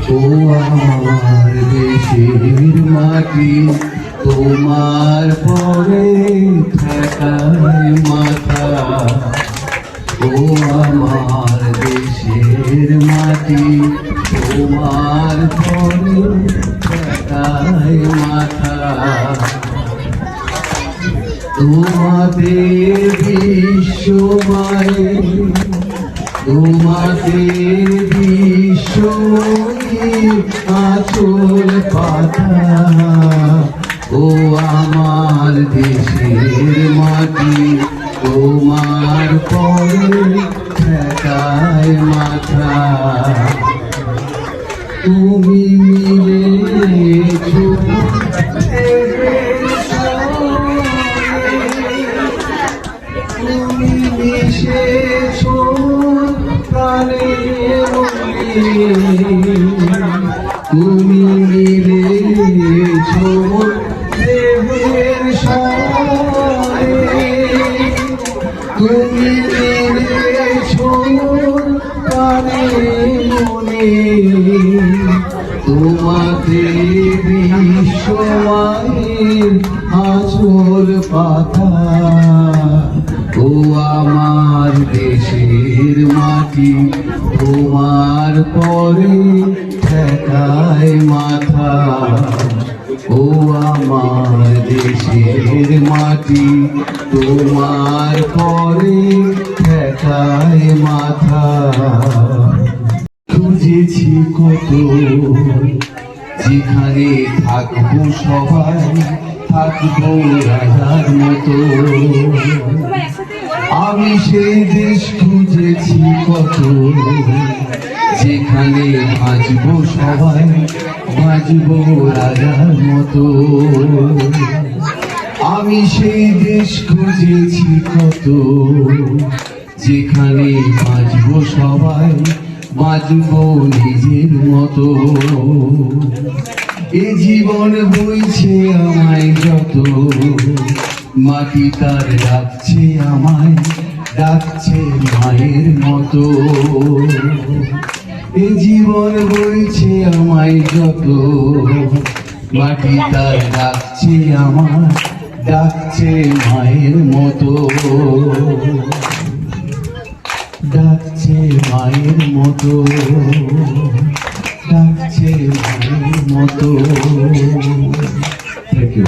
ও আমার দেশের মাটি, তোমার পরে থাকায় মাথা। ও আমার দেশের মাটি, তোমার পরে থাকায় মাথা। তোমাদের বিশ্বময়, তোমাদের বিশ্বময় আঁচল পাতা। ও আমার দেশের মাটি, তোমার পরে ঠেকায় মাথা। তুমি মিলেছো তুমি মিশেছো প্রাণে মনে, তুমি মিলেছো দেহের সঙ্গে, তুমি মিলেছো প্রাণে মনে। তোমাকে বিশ্বমায়ের আঁচল পাতা। ও আমার দেশের মাটি, তোমার পরে ঠেকায় মাথা। ও আমার দেশের মাটি, তোমার পরে ঠেকায় মাথা। খুঁজেছি কত যেখানে থাকবো সবাই, থাকবো রাজার মতো। আমি সেই দেশ খুঁজেছি কত যেখানে বাঁচবো সবাই, বাঁচবো রাজার মতো। আমি সেই দেশ খুঁজেছি কত যেখানে বাঁচবো সবাই, বাঁচবো নিজের মতো। এ জীবন বইছে আমায় যত, মাটি তার ডাকছে আমায়, ডাকছে মায়ের মতো। এ জীবন বইছে আমায় যত, মাটি তার ডাকছে আমায়, ডাকছে মায়ের মতো। ডাকছে মায়ের মতো, ডাকছে মায়ের মতো। Thank you.